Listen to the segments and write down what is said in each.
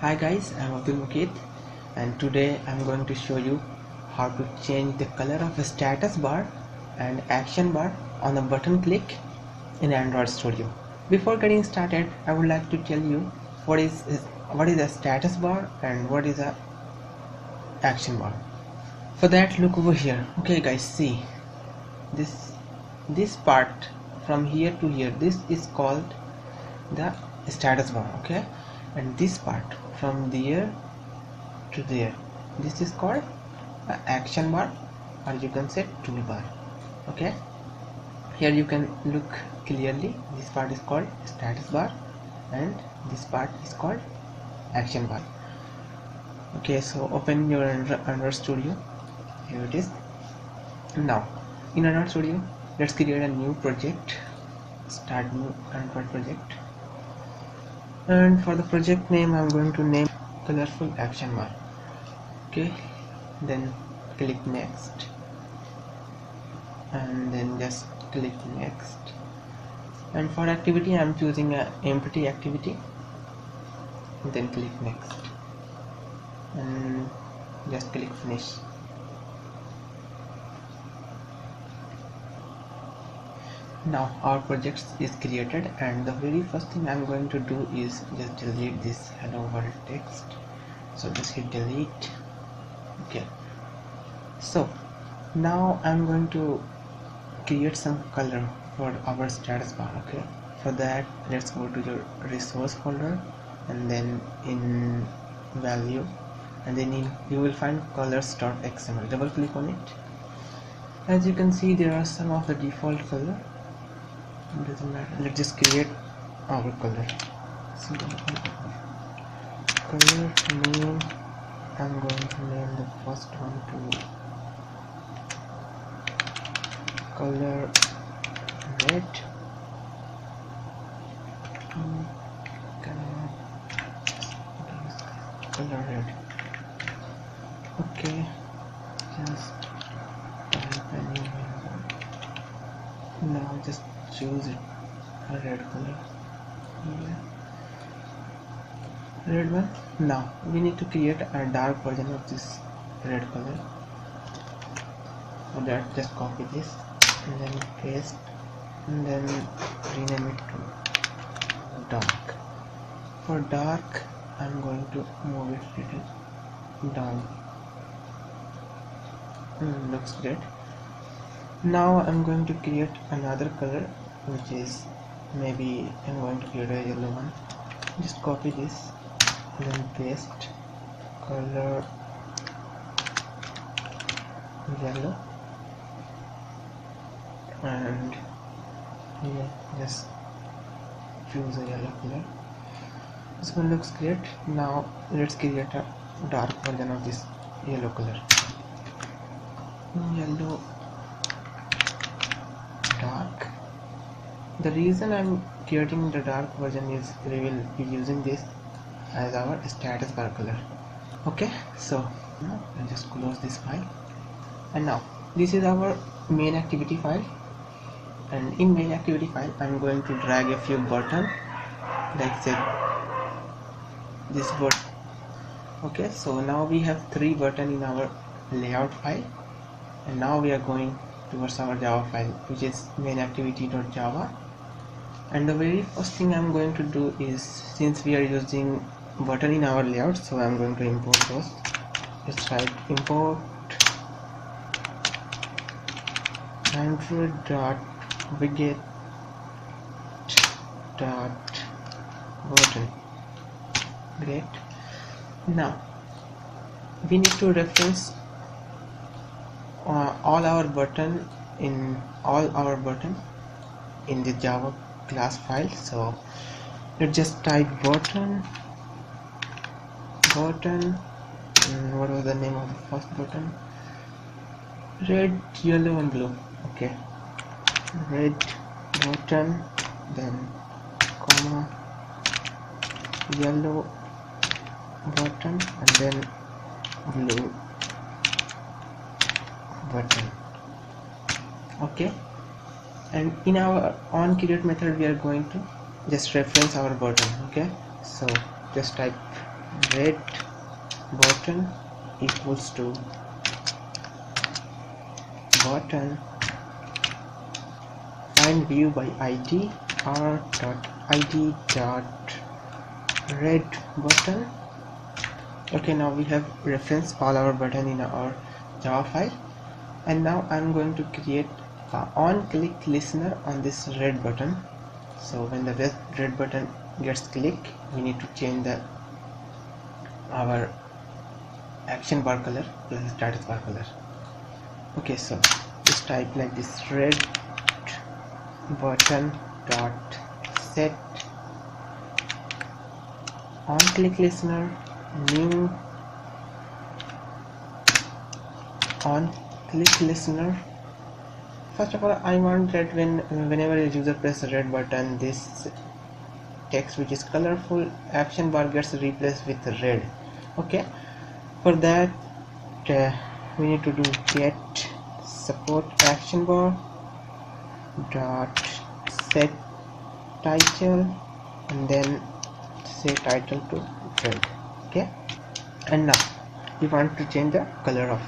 Hi guys, I'm Abdul Moqueet and today I'm going to show you how to change the color of a status bar and action bar on a button click in Android Studio. Before getting started, I would like to tell you what is a status bar and what is a action bar. For that, look over here. Okay guys, see this part from here to here, this is called the status bar, okay, and this part from there to there, this is called action bar, or you can say toolbar. Okay, here you can look clearly, this part is called status bar and this part is called action bar. Okay, so open your Android Studio. Here it is. Now in Android Studio, let's create a new project. Start new Android project, and for the project name I'm going to name colorful action bar. Okay, then click next and then just click next, and for activity I'm choosing a empty activity, then click next and just click finish. Now our project is created, and the very first thing I'm going to do is just delete this hello world text. So just hit delete. Okay, so now I'm going to create some color for our status bar. Okay, for that let's go to your resource folder and then in value, and then you will find colors.xml. double click on it. As you can see, there are some of the default color. It doesn't matter, let's just create our color. So color name, I'm going to name the first one to color red. Color red. Okay, just type anywhere. Now just choose it, a red color. Yeah, red one. Now we need to create a dark version of this red color. For that, just copy this and then paste and then rename it to dark. For dark, I'm going to move it little down. Looks great. Now I'm going to create another color, which is, maybe I'm going to create a yellow one. Just copy this and then paste color yellow, and here just choose a yellow color. This one looks great. Now let's create a dark version of this yellow color. Yellow dark. The reason I'm creating the dark version is we will be using this as our status bar color. Okay, so now I'll just close this file, and now this is our main activity file, and in main activity file I'm going to drag a few buttons, like say this button. Okay, so now we have 3 buttons in our layout file, and now we are going towards our Java file, which is main activity.java. and the very first thing I'm going to do is, since we are using button in our layout, so I'm going to import those. Let's type import android.widget button. Great. Now we need to reference all our button in the Java class file. So let's just type button, what was the name of the first button? Red, yellow and blue. Okay, red button, then comma yellow button, and then blue button. Okay, and in our on create method we are going to just reference our button. Okay, so just type red button equals to button find view by id r.id dot red button. Okay, now we have referenced all our button in our Java file, and now I'm going to create a on-click listener on this red button. So when the red button gets clicked, we need to change our action bar color plus status bar color. Okay, so just type like this: red button dot set on click listener new on click listener. First of all, I want that whenever a user presses a red button, this text which is colorful action bar gets replaced with red. Okay, for that we need to do get support action bar dot set title and then say title to red. Okay, and now we want to change the color of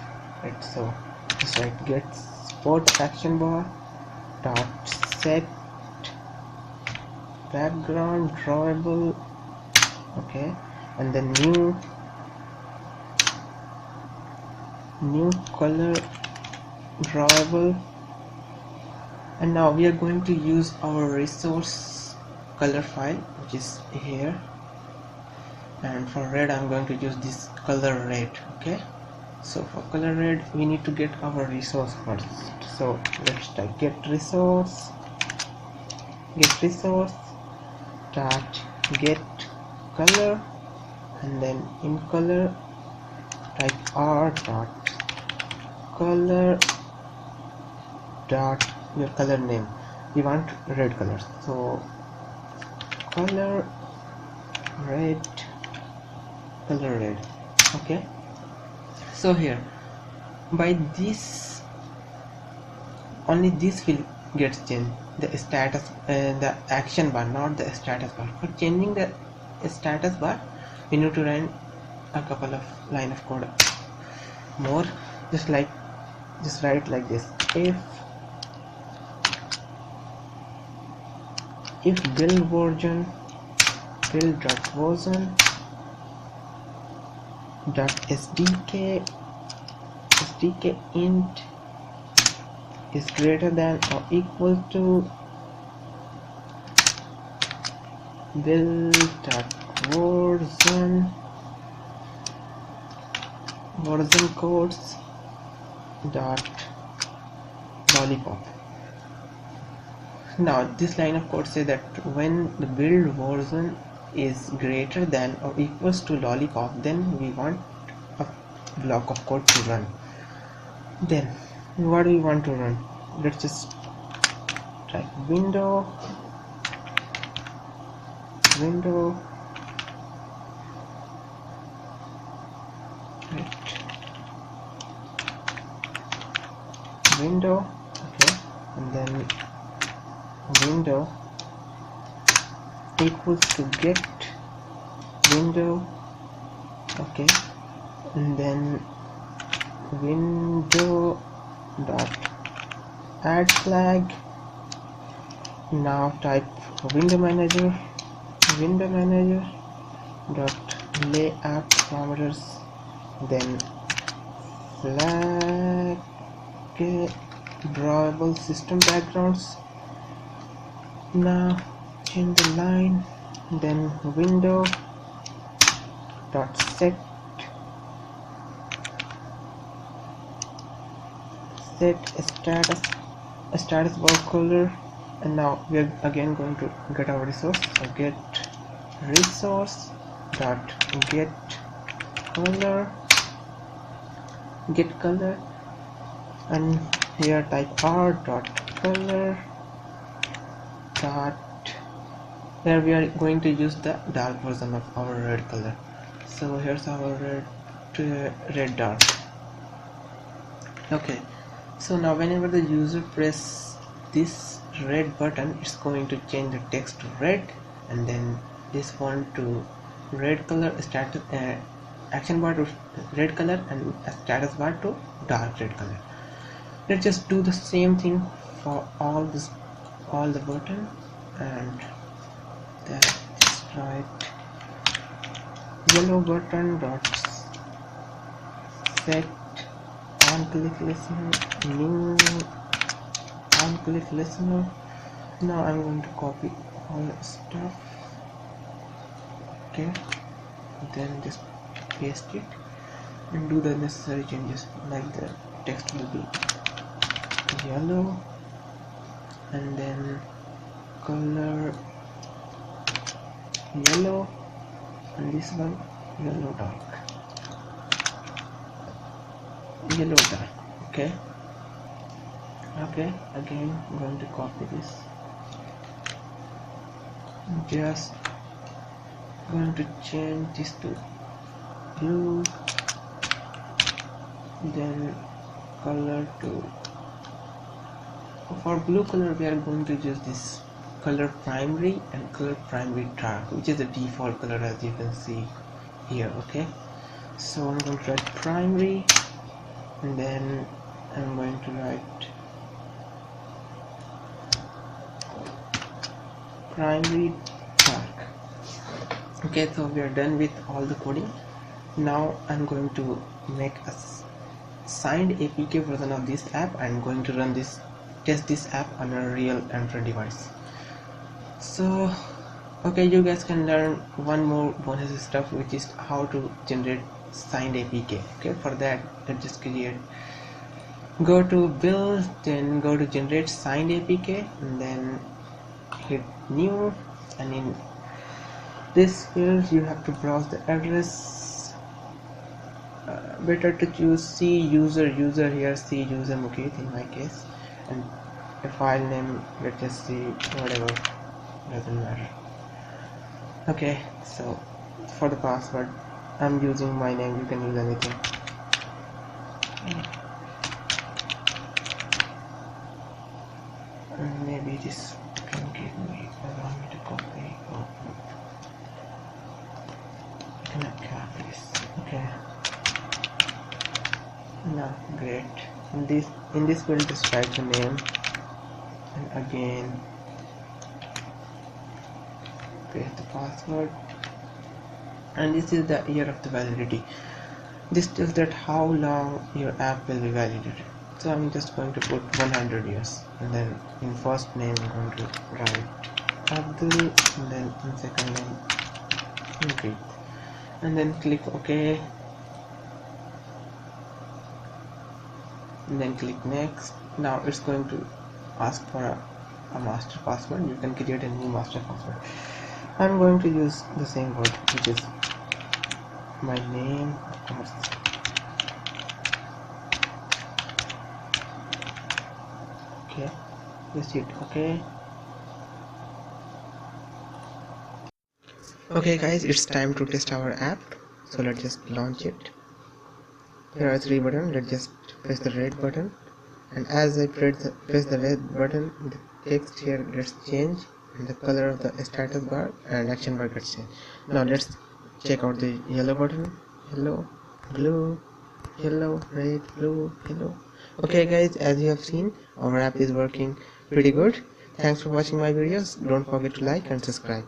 it, so just write get support action bar dot set background drawable. Okay, and then new color drawable. And now we are going to use our resource color file, which is here, and for red I'm going to use this color red. Okay, so for color red we need to get our resource first, so let's type get resource dot get color, and then in color type r dot color dot your color name. We want red color, so color red. Okay, so here by this only this will get changed, the status the action bar, not the status bar. For changing the status bar we need to run a couple of line of code more, just write like this: if build version dot sdk int is greater than or equal to build dot version codes dot lollipop. Now this line of code says that when the build version is greater than or equals to lollipop, then we want a block of code to run. Then what do we want to run? Let's just type window okay, and then window equals to get window. Okay, and then window dot add flag. Now type window manager dot layout parameters, then flag drawable system backgrounds. Now change the line, then window dot set status bar color, and now we are again going to get our resource, so get resource dot get color, and here type r dot color dot, here we are going to use the dark version of our red color, so here's our red dark. Okay, so now whenever the user press this red button, it's going to change the text to red, and then this one to red color status action bar to red color and a status bar to dark red color. Let's just do the same thing for all the button, and that is right. Yellow button dot set on click listener, new on click listener. Now I'm going to copy all the stuff, okay, then just paste it and do the necessary changes, like the text will be yellow and then color yellow, and this one yellow dark, okay. Again I'm going to copy this, just going to change this to blue, then color to, for blue color we are going to use this color primary and color primary dark, which is the default color as you can see here, okay. So I'm going to write primary, and then I'm going to write primary dark. Okay, so we are done with all the coding. Now I'm going to make a signed APK version of this app. I'm going to run this, test this app on a real Android device. So okay, you guys can learn one more bonus stuff, which is how to generate signed APK. Okay, for that let's just go to build, then go to generate signed APK, and then hit new, and in this field you have to browse the address. Better to choose C user here, C user Moqueet in my case, and a file name, let's just see whatever, doesn't matter. Okay, so for the password I'm using my name, you can use anything. And maybe this can give me, allow me to copy. Oh, I cannot copy this. Okay. Now great. In this field just write the name, and again paste the password, and this is the year of the validity. This tells that how long your app will be validated. So I'm just going to put 100 years, and then in first name I'm going to write Abdul, and then in second name Moqueet, and then click OK, and then click next. Now it's going to ask for a master password. You can create a new master password. I'm going to use the same word, which is my name, of course. Okay, just hit OK. Okay guys, it's time to test our app, so let's just launch it. There are 3 buttons. Let's just press the red button, and as I press the red button, the text here gets changed, and the color of the status bar and action bar gets changed. Now let's check out the yellow button. Yellow, blue, yellow, red, blue, yellow. Okay guys, as you have seen, our app is working pretty good. Thanks for watching my videos. Don't forget to like and subscribe.